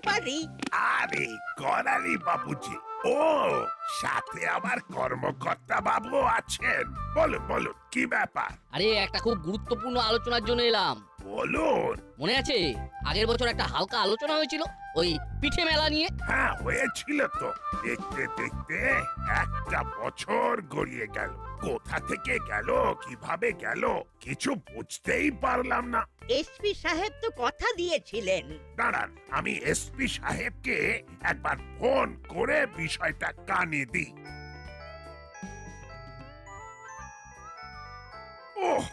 পারি? আরে করালি বাবুজি, ও সাথে আবার কর্মকর্তা বাবু আছেন। বলুন বলুন, কি ব্যাপার? আরে একটা খুব গুরুত্বপূর্ণ আলোচনার জন্য এলাম। বলুন। মনে আছে আগের বছর একটা হালকা আলোচনা হয়েছিল ওই পিঠে মেলা নিয়ে? হ্যাঁ, হয়েছিল তো। দেখতে দেখতে একটা বছর গড়িয়ে গেল। কোথা থেকে গেল, কিভাবে গেল, কিছু বুঝতেই পারলাম না। এসপি সাহেব তো কথা দিয়েছিলেন। দাঁড়ান, আমি এসপি সাহেবকে একবার ফোন করে বিষয়টা কানে দিই। ওহ,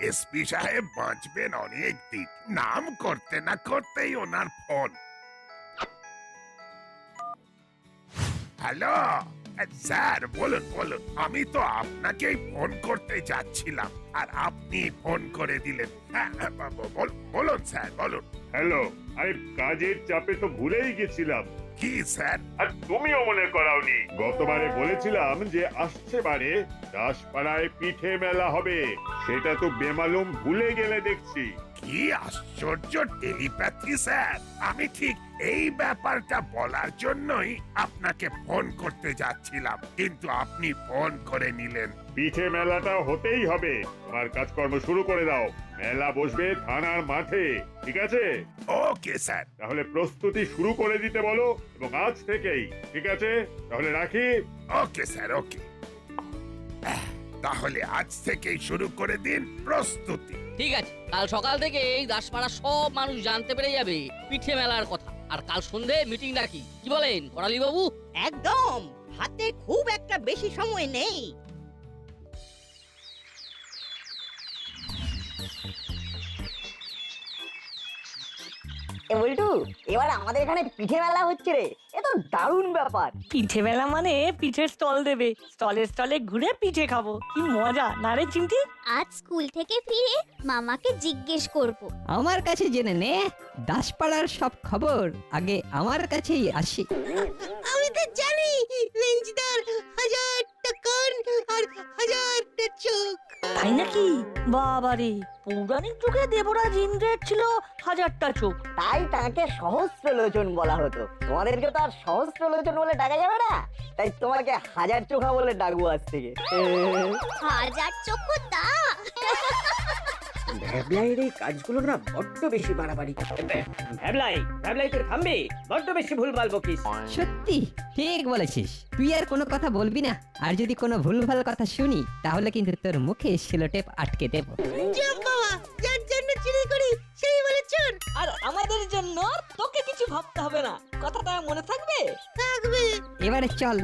এসপি সাহেব বাঁচবেন অনেক দিন। নাম করতে না করতেই ওনার ফোন। হ্যালো স্যার, বলুন বলুন। আমি তো আপনাকেই ফোন করতে যাচ্ছিলাম, আর আপনি ফোন করে দিলেন। হ্যাঁ, বলুন স্যার, বলুন। হ্যালো, আরে কাজের চাপে তো ভুলেই গেছিলাম। কি স্যার? আর তুমিও মনে করাওনি। গতবারে বলেছিলাম যে আসছে বারে দাসপাড়ায় পিঠে মেলা হবে, সেটা তো বেমালুম ভুলে গেলে দেখছি। কি আশ্চর্য টেলিপ্যাথি স্যার! আমি ঠিক এই ব্যাপারটা বলার জন্যই আপনাকে ফোন করতে যাচ্ছিলাম, কিন্তু আপনি ফোন করে নিলেন। পিঠে মেলাটা হতেই হবে, তোমার কাজকর্ম শুরু করে দাও। মেলা বসবে থানার মাঠে, ঠিক আছে? Okay sir. তাহলে প্রস্তুতি শুরু করে দিতে বলো, এবং আজ থেকেই। ঠিক আছে, তাহলে রাখি। ওকে স্যার, ওকে। তাহলে আজ থেকেই শুরু করে দিন প্রস্তুতি। ঠিক আছে, কাল সকাল থেকে এই দাসপাড়া সব মানুষ জানতে পেরে যাবে পিঠে মেলার কথা। আর কাল সন্ধে মিটিং রাখি, কি বলেন করালি বাবু? একদম, হাতে খুব একটা বেশি সময় নেই। বল্টু, এবার আমাদের এখানে পিঠে মেলা হচ্ছে রে। এ তো দারুণ ব্যাপার। পিঠে মেলা মানে পিঠের স্টল দেবে, স্টলে স্টলে ঘুরে পিঠে খাবো, কি মজা না রে চিমটি? আজ স্কুল থেকে ফিরে মামাকে জিজ্ঞেস করব। আমার কাছে জেনে নে, দাসপাড়ার সব খবর আগে আমার কাছেই আসে। আমি তো জানি রেঞ্জদার 1000টা কান আর 1000টা চোখ। তাই নাকি? বাবারে, পৌরাণিক যুগে দেবরাজ ইন্দ্রের ছিল 1000টা চোখ। তাই তাকে সহস্র লোচন বলা হতো। তোমাদেরকে তো আর সহস্র লোচন বলে ডাকা যাবে না, তাই তোমাকে 1000 চোখা বলে ডাকবো আজ থেকে। 1000 চোখ তা ভ্যাবলাইয়ের এই কাজগুলো না বড্ড বেশি বাড়াবাড়ি। ভ্যাবলাই তুই থামবি, বড্ড বেশি ভুলভাল বকিস। সত্যি ঠিক বলেছিস। তুই আর কোনো কথা বলবি না, আর যদি কোনো ভুলভাল কথা শুনি তাহলে কিন্তু তোর মুখে সেলোটেপ আটকে দেব। জম বাবা, যার জন্য চুরি করি সেই বলে চোর। আর আমাদের জন্য তোকে কিছু ভাবতে হবে না, কথাটা মনে থাকবে? থাকবে। এবারে চল।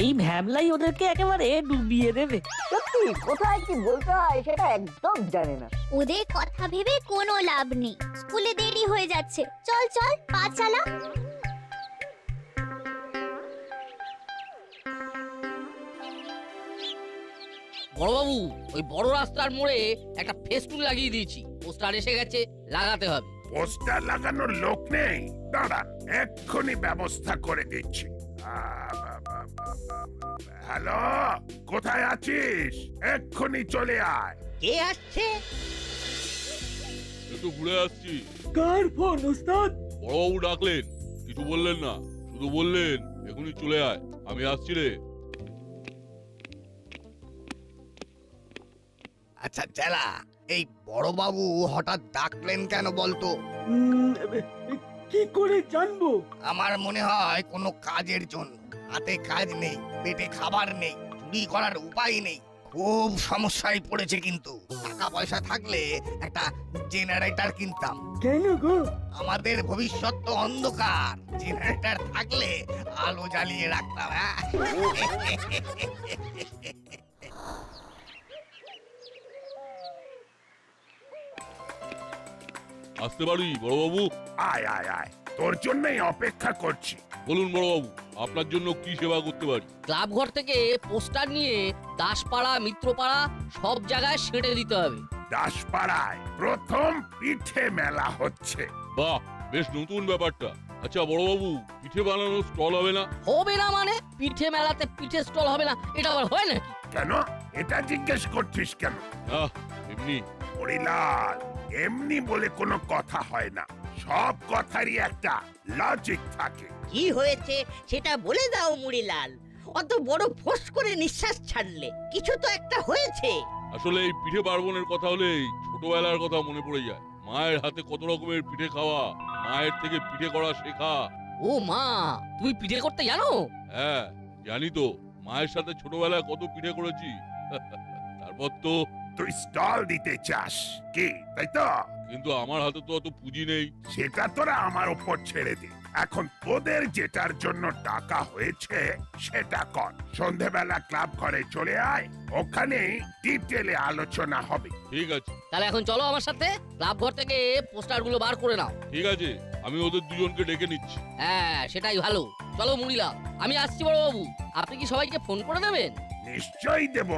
এই ভ্যাবলাই ওদেরকে একেবারে ডুবিয়ে দেবে। সত্যি কোথায় কি বলতে হয় সেটা একদম জানে না। ওদের কথা ভেবে কোনো লাভ নেই, স্কুলে দেরি হয়ে যাচ্ছে। চল চল, পা চালা। বড়বাবু, ওই বড় রাস্তার মোড়ে একটা ফেস্টুন লাগিয়ে দিয়েছি, পোস্টার এসে গেছে, লাগাতে হবে। পোস্টার লাগানোর লোক নেই, দাঁড়ান এক্ষুনি ব্যবস্থা করে দিচ্ছি। হ্যালো, কোথায় আছিস? এক্ষুনি চলে আয়। কে আসছে? একটু ঘুরে আসছি। কার ফোন ওস্তাদ? বড়বাবু ডাকলেন, কিছু বললেন না, শুধু বললেন এখনই চলে আয়, আমি আসছি রে। আচ্ছা চেলা, এই বড়বাবু হঠাৎ ডাকলেন কেন বলতো? কি করে জানবো? আমার মনে হয় কোনো কাজের জন্য। হাতে কাজ নেই, পেটে খাবার নেই, চুরি করার উপায় নেই, খুব সমস্যায় পড়েছে। কিন্তু টাকা পয়সা থাকলে একটা জেনারেটর কিনতাম। কেন গো? আমাদের ভবিষ্যৎ তো অন্ধকার, জেনারেটর থাকলে আলো জ্বালিয়ে রাখতাম। আসতে পারি বড়বাবু? আয় আয় আয়, তোর জন্যই অপেক্ষা করছি। বলুন বড়বাবু, আপনার জন্য কি সেবা করতে পারি? ক্লাব ঘর থেকে পোস্টার নিয়ে দাসপাড়া, মিত্রপাড়া সব জায়গায় সেঁটে দিতে হবে। দাসপাড়ায় প্রথম পিঠে মেলা হচ্ছে। বাহ, বেশ নতুন ব্যাপারটা। আচ্ছা বড়বাবু, পিঠে বানানোর স্টল হবে না? হবে না মানে? পিঠে মেলাতে পিঠে স্টল হবে না, এটা আবার হয় নাকি? কেন? এটা জিজ্ঞেস করছিস কেন? আহ, এমনি। হরিলাল, এমনি বলে কোনো কথা হয় না, সব কথারই একটা লজিক থাকে। কি হয়েছে সেটা বলে দাও মুড়িলাল। অত বড় ফোঁস করে নিঃশ্বাস ছাড়লে, কিছু তো একটা হয়েছে। আসলে এই পিঠে পার্বণের কথা হলেই ছোটবেলার কথা মনে পড়ে যায়। মায়ের হাতে কত রকমের পিঠে খাওয়া, মায়ের থেকে পিঠে করা শেখা। ও মা, তুমি পিঠে করতে জানো? হ্যাঁ জানি তো, মায়ের সাথে ছোটবেলায় কত পিঠে করেছি। তারপর তো। তুই স্টল দিতে চাস কি, তাই তো? কিন্তু আমার হাতে তো অত পুঁজি নেই। সেটা তোরা আমার উপর ছেড়ে দে। এখন তোদের যেটার জন্য টাকা হয়েছে সেটা কর। সন্ধেবেলা ক্লাব ঘরে চলে আয়, ওখানে ডিটেলে আলোচনা হবে। ঠিক আছে। তাহলে এখন চলো আমার সাথে, ক্লাব ঘর থেকে পোস্টারগুলো বার করে নাও। ঠিক আছে, আমি ওদের দুজনকে ডেকে নিচ্ছি। হ্যাঁ সেটাই ভালো। চলো মুড়িলাল, আমি আসছি বড় বাবু। আপনি কি সবাইকে ফোন করে দেবেন? নিশ্চয়ই দেব।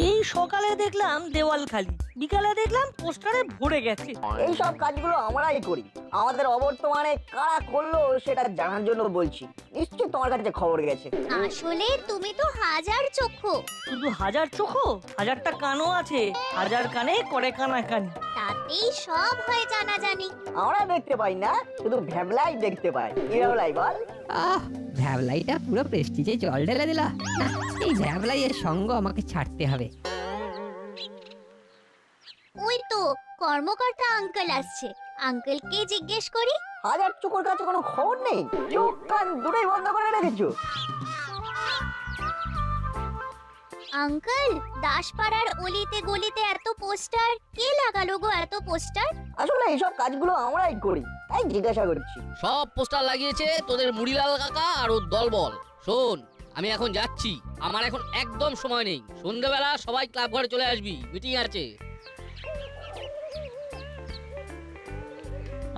এই সকালে দেখলাম দেওয়াল খালি, বিকালে দেখলাম পোস্টারে ভরে গেছে। এই সব কাজগুলো আমরাই করি। আমাদের অবর্তমানে কারা করলো সেটা জানার জন্য বলছি। নিশ্চয়ই তোমার কাছে খবর গেছে। আসলে তুমি তো হাজার চক্ষু। শুধু হাজার চোখো, হাজারটা কানও আছে। হাজার কানে করে কানাকানি। তাতেই সব হয় জানাজানি। আমরা দেখতে পাই না, শুধু ভ্যাবলাই দেখতে পাই। কি ভ্যাবলাই বল? আহ, ভ্যাবলাইটা পুরো প্রেস্টিজে জল ঢেলে দিলা। এই ভ্যাবলাইয়ের সঙ্গ আমাকে ছাড়তে হবে। ওই তো কর্মকর্তা আঙ্কেল আসছে, আঙ্কেলকে জিজ্ঞেস করি। হাজার চোখের কাছে কোনো খবর নেই? চোখ কান দুটোই বন্ধ করে রেখেছো? আঙ্কেল, দাসপাড়ার অলিতে গলিতে এত পোস্টার কে লাগালো গো? এত পোস্টার? আসলে এইসব কাজগুলো আমরাই করি, তাই জিজ্ঞাসা করছি। সব পোস্টার লাগিয়েছে তোদের মুড়িলাল কাকা আর ওর দলবল। শোন, আমি এখন যাচ্ছি, আমার এখন একদম সময় নেই। সন্ধ্যাবেলা সবাই ক্লাব ঘরে চলে আসবি, মিটিং আছে।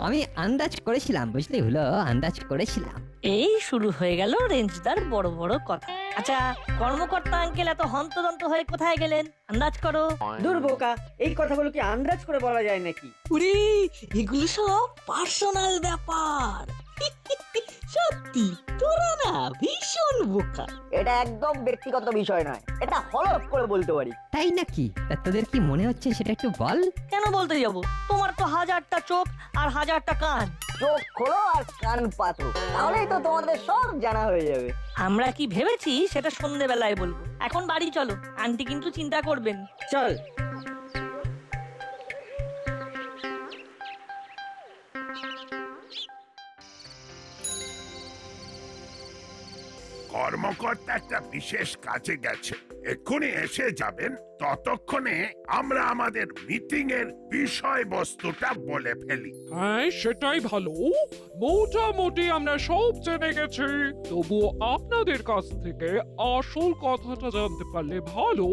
আমি আন্দাজ করেছিলাম, বুঝলি হলো, আন্দাজ করেছিলাম। এই শুরু হয়ে গেল রেঞ্জদার বড় বড় কথা। আচ্ছা, কর্মকর্তা আঙ্কেল এত হন্তদন্ত হয়ে কোথায় গেলেন? আন্দাজ করো। দূর বোকা, এই কথাগুলো কি আন্দাজ করে বলা যায় নাকি? উরি, এগুলো সব পার্সোনাল ব্যাপার। সত্যি তোরা না ভীষণ বোকা। এটা একদম ব্যক্তিগত বিষয় নয়, এটা হলফ করে বলতে পারি। তাই নাকি? তা তোদের কি মনে হচ্ছে সেটা একটু বল। কেন বলতে যাব? তোমার তো হাজারটা চোখ আর হাজারটা কান। চোখ খোলো আর কান পাতো, তাহলেই তো তোমাদের সব জানা হয়ে যাবে। আমরা কি ভেবেছি সেটা সন্ধ্যেবেলায় বলবো। এখন বাড়ি চলো, আন্টি কিন্তু চিন্তা করবেন। চল। কর্মকর্তা একটা বিশেষ কাজে গেছে, এক্ষুনি এসে যাবেন। ততক্ষণে আমরা আমাদের মিটিং এর বিষয়বস্তুটা বলে ফেলি। হ্যাঁ সেটাই ভালো। মোটামুটি আমরা সব জেনে গেছি, তবুও আপনাদের কাছ থেকে আসল কথাটা জানতে পারলে ভালো।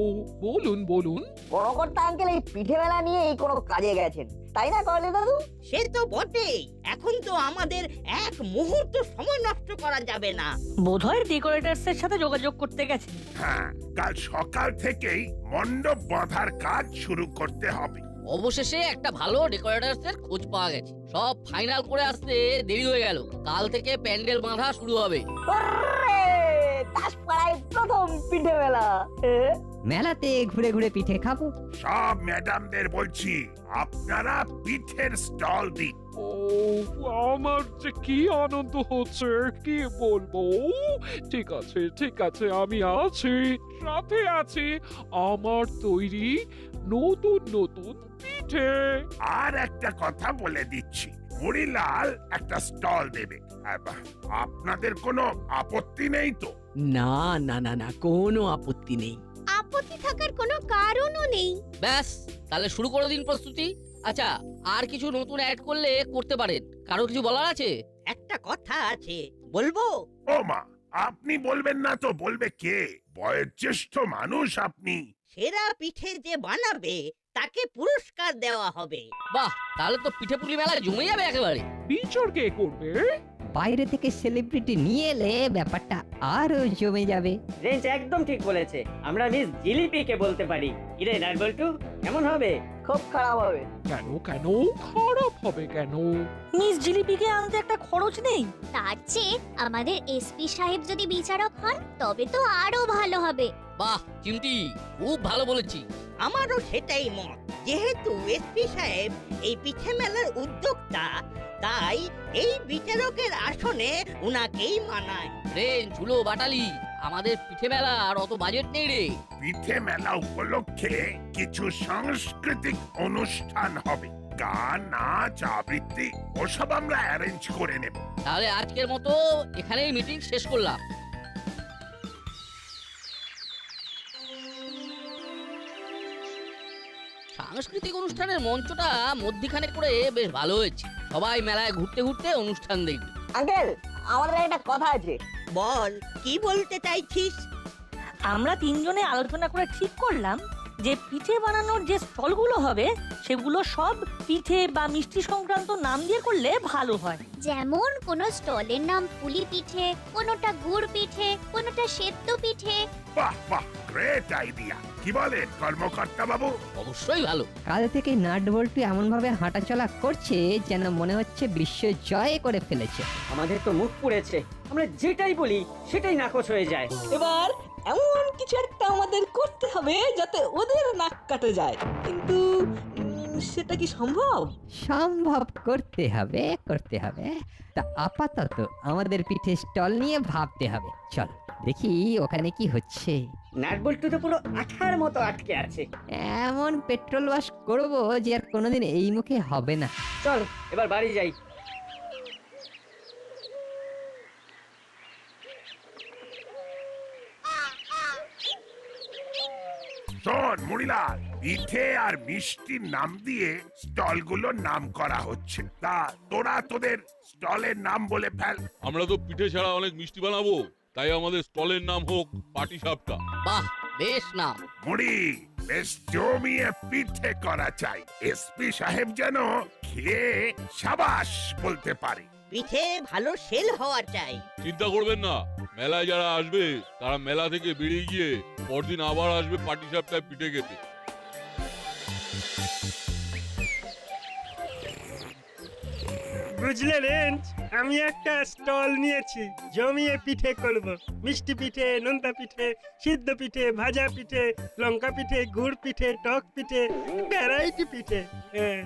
বলুন বলুন। কর্মকর্তা আঙ্কেল এই পিঠে মেলা নিয়ে এই কোনো কাজে গেছেন, তাই না করলে দাদু? সে তো বটেই। এখন তো আমাদের এক মুহূর্ত সময় নষ্ট করা যাবে না। বোধহয় ডেকোরেটরস এর সাথে যোগাযোগ করতে গেছে। হ্যাঁ, কাল সকাল থেকেই মণ্ডপ বাঁধার কাজ শুরু করতে হবে। অবশেষে একটা ভালো ডেকোরেটরসের খোঁজ পাওয়া গেছে। সব ফাইনাল করে আসতে দেরি হয়ে গেল। কাল থেকে প্যান্ডেল বাঁধা শুরু হবে। দাসপাড়ায় প্রথম পিঠে মেলা। মেলাতে ঘুরে ঘুরে পিঠে খাবো। সব ম্যাডামদের বলছি, আপনারা পিঠের স্টল দিন। ও, আমার যে কি আনন্দ হচ্ছে কি বলবো। ঠিক আছে ঠিক আছে, আমি আছি, সাথে আছি আমার তৈরি নতুন নতুন পিঠে। আর একটা কথা বলে দিচ্ছি, মুড়িলাল একটা স্টল দেবে। আপনাদের কোনো আপত্তি নেই তো? না না না না, কোনো আপত্তি নেই। আপত্তি থাকার কোনো কারণও নেই। ব্যাস, তাহলে শুরু করে দিন প্রস্তুতি। আচ্ছা, আর কিছু নতুন অ্যাড করলে করতে পারেন। কারো কিছু বলার আছে? একটা কথা আছে, বলবো? ও মা, আপনি বলবেন না তো বলবে কে? বয়োজ্যেষ্ঠ মানুষ আপনি। সেরা পিঠে যে বানাবে তাকে পুরস্কার দেওয়া হবে। বাহ, তাহলে তো পিঠে পুলি মেলা জমে যাবে একেবারে। বিচার কে করবে? বাইরে থেকে সেলিব্রিটি নিয়ে এলে ব্যাপারটা আরো জমে যাবে। রেঞ্জ একদম ঠিক বলেছে, আমরা মিস জিলিপিকে বলতে পারি। কিরে নাটবল্টু, কেমন হবে? খুব খারাপ হবে। কেন কেন খারাপ হবে কেন? মিস জিলিপিকে আনতে একটা খরচ নেই। তার চেয়ে আমাদের এসপি সাহেব যদি বিচারক হন তবে তো আরো ভালো হবে। বাহ চিমটি, খুব ভালো বলেছি। আমারও সেটাই মত। যেহেতু এসপি সাহেব এই পিঠে মেলার উদ্যোক্তা, তাই এই বিচারকের আসনে উনাকেই মানায়। রেঞ্জ, ঝুলো, বাটালি, আমাদের পিঠে মেলা আর অত বাজেট নেই রে। পিঠে মেলা উপলক্ষে কিছু সাংস্কৃতিক অনুষ্ঠান হবে, গান, নাচ, আবৃত্তি ওসব আমরা অ্যারেঞ্জ করে নেব। তাহলে আজকের মতো এখানেই মিটিং শেষ করলাম। সাংস্কৃতিক অনুষ্ঠানের মঞ্চটা মধ্যিখানে করে বেশ ভালো হয়েছে। সবাই মেলায় ঘুরতে ঘুরতে অনুষ্ঠান দেখবে। আঙ্কেল, আমাদের একটা কথা আছে। বল, কি বলতে চাইছিস? আমরা তিনজনে আলোচনা করে ঠিক করলাম যে পিঠে বানানোর যে স্টলগুলো হবে সেগুলো সব পিঠে বা মিষ্টি সংক্রান্ত নাম দিয়ে করলে ভালো হয়। যেমন কোন স্টলের নাম পুলি পিঠে, কোনটা গুড় পিঠে, কোনটা সেদ্ধ পিঠে। বাহ বাহ, গ্রেট আইডিয়া। কি বলেন কর্মকর্তা বাবু? অবশ্যই ভালো। কাল থেকে নাট বল্টু এমন ভাবে হাঁটাচলা করছে যেন মনে হচ্ছে বিশ্ব জয় করে ফেলেছে। আমাদের তো মুখ পুড়েছে, আমরা যেটাই বলি সেটাই নাকচ হয়ে যায়। এবার এমন কিছু একটা আমাদের করতে হবে যাতে ওদের নাক কাটে যায়, কিন্তু সেটা কি সম্ভব? সম্ভব করতে হবে, করতে হবে। তা আপাতত আমাদের পিঠে স্টল নিয়ে ভাবতে হবে। চল দেখি ওখানে কি হচ্ছে। নাটবল্টু তো পুরো আঠার মতো আটকে আছে। এমন পেট্রোল ওয়াশ করবো যে আর কোনোদিন এই মুখে হবে না। চল এবার বাড়ি যাই। শোন মুড়িলাল, পিঠে আর মিষ্টির নাম দিয়ে স্টলগুলোর নাম করা হচ্ছে। তা তোরা তোদের স্টলের নাম বলে ফেল। আমরা তো পিঠে ছাড়া অনেক মিষ্টি বানাবো, তাই আমাদের স্টলের নাম হোক পাটি সাপটা। বাহ, বেশ নাম। মুড়ি, বেশ জমিয়ে পিঠে করা চাই। এসপি সাহেব যেন খেয়ে সাবাস বলতে পারে। পিঠে ভালো সেল হওয়া চাই। চিন্তা করবেন না, মেলায় যারা আসবে তারা মেলা থেকে বেরিয়ে গিয়ে পরদিন আবার আসবে পাটি সাপটায় পিঠে খেতে। বুঝলে রেঞ্জ, আমি একটা স্টল নিয়েছি, জমিয়ে পিঠে করব। মিষ্টি পিঠে, নোনতা পিঠে, সিদ্ধ পিঠে, ভাজা পিঠে, লঙ্কা পিঠে, গুড় পিঠে, টক পিঠে, ভ্যারাইটি পিঠে। হ্যাঁ।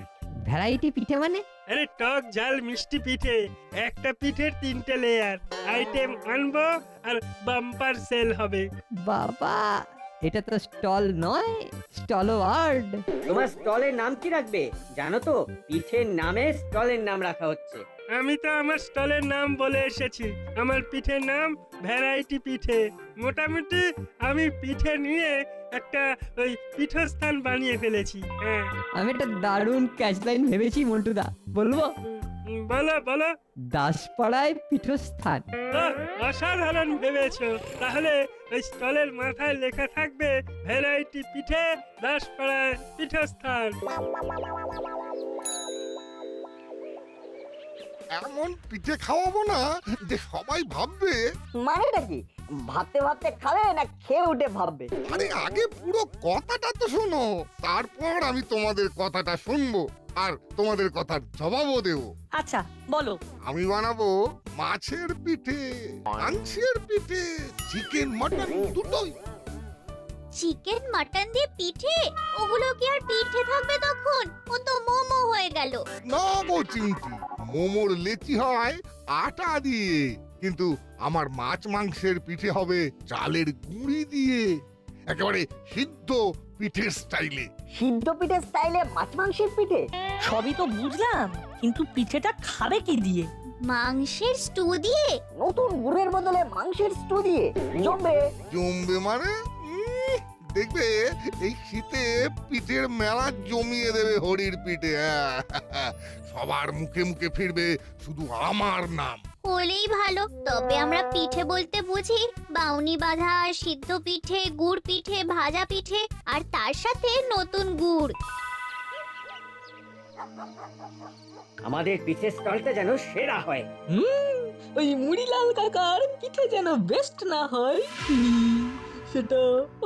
ভ্যারাইটি পিঠে মানে? আরে টক ঝাল মিষ্টি পিঠে, একটা পিঠের 3টে লেয়ার। আইটেম আনবো আর বাম্পার সেল হবে। বাবা, এটা তো স্টল নয়, স্টল ওয়ার্ড। তোমার স্টলের নাম কি রাখবে জানো তো? পিঠের নামে স্টলের নাম রাখা হচ্ছে। আমি তো আমার স্টলের নাম বলে এসেছি। আমার পিঠের নাম ভ্যারাইটি পিঠে। মোটামুটি আমি পিঠে নিয়ে একটা ওই পীঠস্থান বানিয়ে ফেলেছি। হ্যাঁ, আমি একটা দারুণ ক্যাচলাইন ভেবেছি মন্টুদা, বলবো? বলো বলো। দাসপাড়ায় পীঠস্থান। অসাধারণ ভেবেছো। তাহলে ওই স্টলের মাথায় লেখা থাকবে ভ্যারাইটি পিঠে, দাসপাড়ায় পীঠস্থান। এমন পিঠে খাওয়াবো না যে সবাই ভাববে। মানেটা কি? ভাবতে ভাবতে খাবে না খেয়ে উঠে ভাববে? আরে আগে পুরো কথাটা তো শোনো, তারপর আমি তোমাদের কথাটা শুনবো আর তোমাদের কথার জবাবও দেবো। আচ্ছা বলো। আমি বানাবো মাছের পিঠে, মাংসের পিঠে, চিকেন মটন দুটোই। চিকেন মাটন দিয়ে পিঠে? ওগুলো কি আর পিঠে থাকবে তখন? ও তো মোমো হয়ে গেল। না গো চিমটি, মোমোর লেচি হয় আটা দিয়ে, কিন্তু আমার মাছ মাংসের পিঠে হবে চালের গুঁড়ি দিয়ে, একেবারে সিদ্ধ পিঠের স্টাইলে। সিদ্ধ পিঠের স্টাইলে মাছ মাংসের পিঠে? সবই তো বুঝলাম, কিন্তু পিঠেটা খাবে কি দিয়ে? মাংসের স্টু দিয়ে? নতুন গুড়ের বদলে মাংসের স্টু দিয়ে জমবে। জমবে মানে? দেখবে এই শীতে পিঠের মেলা জমিয়ে দেবে হরির পিঠে। সবার মুখে মুখে ফিরবে শুধু আমার নাম। হলেই ভালো। তবে আমরা পিঠে বলতে বুঝি বাউনি বাঁধা, সিদ্ধ পিঠে, গুড় পিঠে, ভাজা পিঠে আর তার সাথে নতুন গুড়। আমাদের পিঠের স্টলটা যেন সেরা হয়। ওই মুড়িলাল কাকার পিঠে যেন বেস্ট না হয় সেটা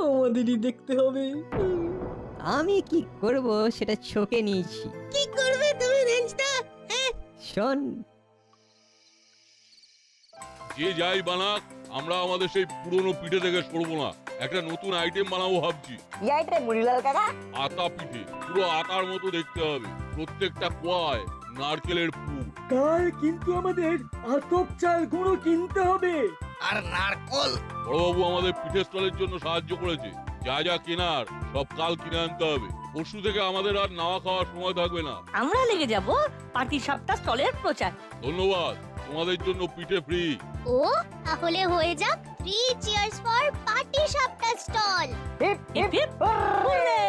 আমাদেরই দেখতে হবে। আমি কি করব সেটা ছোকে নিয়েছি। কি করবে তুমি রেঞ্জটা? শোন, যে যাই বানাক, আমরা আমাদের সেই পুরনো পিঠে থেকে সরবো না। একটা নতুন আইটেম বানাবো ভাবছি। কি আইটেম মুড়িলাল কাকা? আতা পিঠে, পুরো আতার মতো দেখতে হবে, প্রত্যেকটা কোয়ায় নারকেলের পুর। কাল কিন্তু আমাদের আতপ চাল গুঁড়ো কিনতে হবে। আর নারকল। বড়বাবু আমাদের পিঠে স্টলের জন্য সাহায্য করেছে। যা যা কেনার সব কাল কিনে আনতে হবে। পরশু থেকে আমাদের আর নাওয়া খাওয়ার সময় থাকবে না। আমরা লেগে যাব পাটি সাপটা স্টলের প্রচার। ধন্যবাদ, তোমাদের জন্য পিঠে ফ্রি। ও তাহলে হয়ে যাক 3 cheers for patishapta stall. Hip hip hip hurray!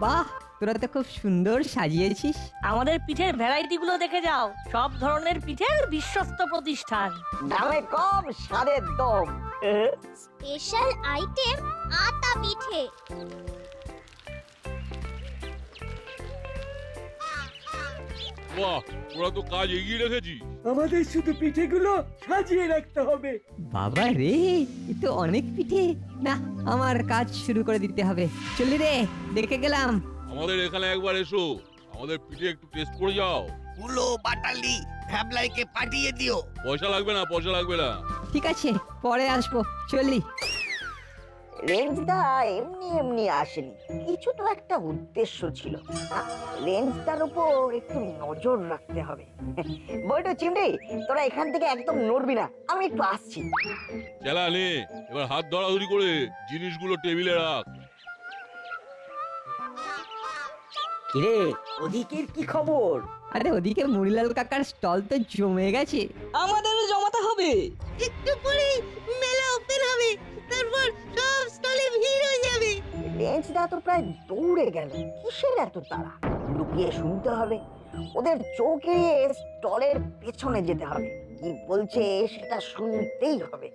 বাহ, তোরা তো খুব সুন্দর সাজিয়েছিস। আমাদের পিঠের ভ্যারাইটি গুলো দেখে যাও, সব ধরনের পিঠের বিশ্বস্ত প্রতিষ্ঠান। দামে কম, স্বাদের দম। স্পেশাল আইটেম আতা পিঠে। বাহ, ওরা তো কাজ এগিয়ে রেখেছি। আমাদের শুধু পিঠেগুলো সাজিয়ে রাখতে হবে। বাবা রে, এ তো অনেক পিঠে। না, আমার কাজ শুরু করে দিতে হবে। চলি রে, দেখে গেলাম। আমাদের এখানে একবার এসো, আমাদের পিঠে একটু টেস্ট করে যাও। কুলো বাটালি ভ্যাবলাইকে পাঠিয়ে দিও। পয়সা লাগবে না, পয়সা লাগবে না। ঠিক আছে, পরে আসবো। চলি। রেঞ্জদা এমনি এমনি আসেনি, কিছু তো একটা উদ্দেশ্য ছিল। রেঞ্জদার উপর একটু নজর রাখতে হবে। বইটা চিমড়ি, তোরা এখান থেকে একদম নড়বি না, আমি একটু আসছি। চেলা নে, এবার হাত ধরাধরি করে জিনিসগুলো টেবিলে রাখ। কিরে, ওদিকের কি খবর? আরে ওদিকে মুড়িলাল কাকার স্টল তো জমে গেছে। আমাদেরও জমাতে হবে। একটু পরে মেলা ওপেন হবে, তারপর সব স্টলে ভিড় হয়ে যাবে। রেঞ্জদা তো প্রায় দৌড়ে গেল, কিসের এত তাড়া? লুকিয়ে শুনতে হবে, ওদের চোখ এড়িয়ে স্টলের পেছনে যেতে হবে। কি বলছে সেটা শুনতেই হবে।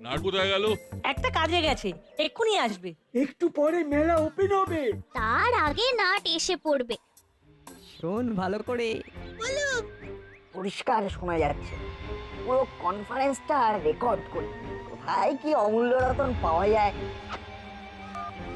নাট কোথায় গেল? একটা কাজে গেছে, এক্ষুনি আসবে। একটু পরে মেলা ওপেন হবে। তার আগে নাট এসে পড়বে। শোন ভালো করে। বলো। পরিষ্কার শোনা যাচ্ছে। পুরো কনফারেন্সটা রেকর্ড করি। কোথায় কি অমূল্য রতন পাওয়া যায়?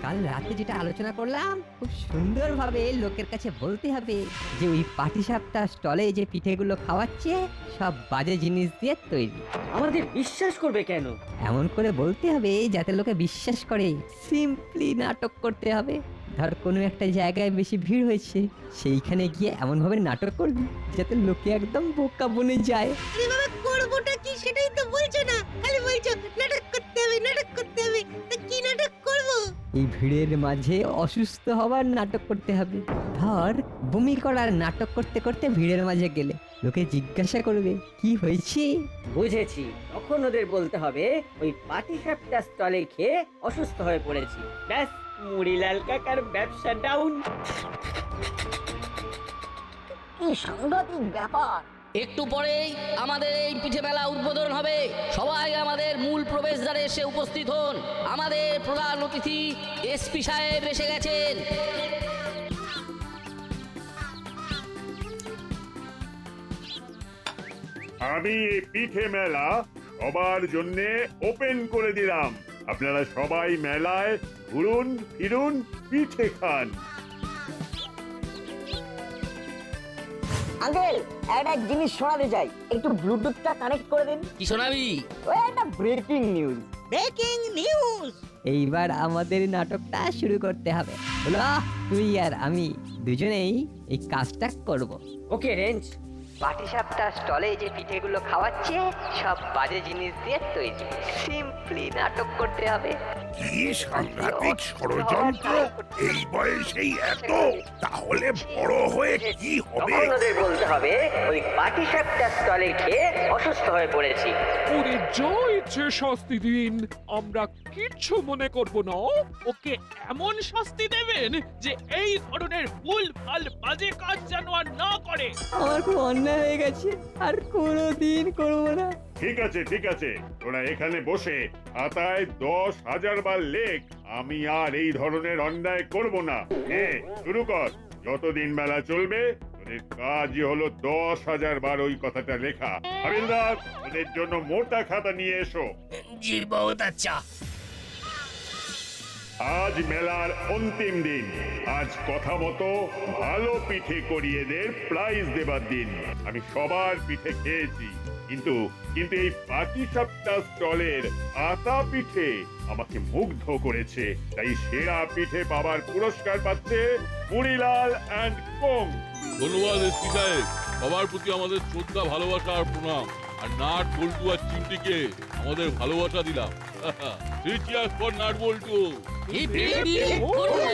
কাল রাতে যেটা আলোচনা করলাম, খুব সুন্দরভাবে লোকের কাছে বলতে হবে যে ওই পাটিসাপটা স্টলে যে পিঠেগুলো খাওয়াচ্ছে সব বাজে জিনিস দিয়ে তৈরি। আমাদের বিশ্বাস করবে কেন? এমন করে বলতে হবে যাতে লোকে বিশ্বাস করে। সিম্পলি নাটক করতে হবে। ধর কোনো একটা জায়গায় বেশি ভিড় হয়েছে, সেইখানে গিয়ে এমন ভাবে নাটক করবি যাতে লোকে একদম বোকা বনে যায়। আরে বাবা, করবোটা কি সেটাই তো বলছো না, খালি বলছো নাটক করতে হবে, নাটক করতে হবে। তা কি নাটক করব? এই ভিড়ের মাঝে অসুস্থ হবার নাটক করতে হবে। ধর বমি করার নাটক করতে করতে ভিড়ের মাঝে গেলে লোকে জিজ্ঞাসা করবে কি হয়েছে। বুঝেছি, তখন ওদের বলতে হবে ওই পাটি সাপটা স্টলে খেয়ে অসুস্থ হয়ে পড়েছি। ব্যাস, মুড়িলাল কাকার ব্যবসা ডাউন। কি সাংঘাতিক ব্যাপার! একটু পরেই আমাদের এই পিঠে মেলা উদ্বোধন হবে। সবাই আমাদের মূল প্রবেশদ্বারে এসে উপস্থিত হন। আমাদের প্রধান অতিথি এসপি সাহেব এসে গেছেন। আমি এই পিঠে মেলা সবার জন্য ওপেন করে দিলাম। আপনারা সবাই মেলায় ঘুরুন ফিরুন, পিঠে খান। আঙ্কেল, একটা জিনিস শোনাতে চাই, একটু ব্লুটুথটা কানেক্ট করে দিন। কি শোনাবি? ওই একটা ব্রেকিং নিউজ। Breaking news! এইবার আমাদের নাটকটা শুরু করতে হবে। বলো, তুই আর আমি দুজনেই এই কাজটা করব। ওকে রেঞ্জ, পাটিসাপটা স্টলে যে পিঠেগুলো খাওয়াচ্ছে সব বাজে জিনিস দিয়ে তৈরি। সিম্পলি নাটক করতে হবে। কি সাংঘাতিক ষড়যন্ত্র! এই বয়সেই এত! তাহলে বড় হয়ে কি হবে? তখন ওদের বলতে হবে ওই পাটিসাপটা স্টলে খেয়ে অসুস্থ হয়ে পড়েছি। ওরে যা ইচ্ছে শাস্তি দিন, আমরা কিচ্ছু মনে করব না। ওকে এমন শাস্তি দেবেন যে এই ধরনের ভুল ভাল বাজে কাজ যেন আর না করে। আমার খুব অন্যায় হয়ে গেছে, আর কোনোদিন করবো না। ঠিক আছে ঠিক আছে, তোরা এখানে বসে খাতায় 10,000 বার লেখ আমি আর এই ধরনের অন্যায় করব না। শুরু কর। যতদিন মেলা চলবে তোদের কাজই হলো 10,000 বার ওই কথাটা লেখা। হাবিলদার, ওদের জন্য মোটা খাতা নিয়ে এসো। জি বহুত আচ্ছা। আজ মেলার অন্তিম দিন। আজ কথা মতো ভালো পিঠে করিয়েদের প্রাইজ দেবার দিন। আমি সবার পিঠে খেয়েছি, কিন্তু এই পাটিসাপটা স্টলের আতা পিঠে আমাকে মুগ্ধ করেছে। তাই সেরা পিঠে পাবার পুরস্কার পাচ্ছে মুড়িলাল অ্যান্ড কোং। ধন্যবাদ এসপি সাহেব, সবার প্রতি আমাদের শ্রদ্ধা, ভালোবাসা আর প্রণাম। আর নাট বল্টু আর চিমটিকে আমাদের ভালোবাসা দিলাম। থ্রি চিয়ার্স ফর নাট বল্টু। Hip hip hip hurray!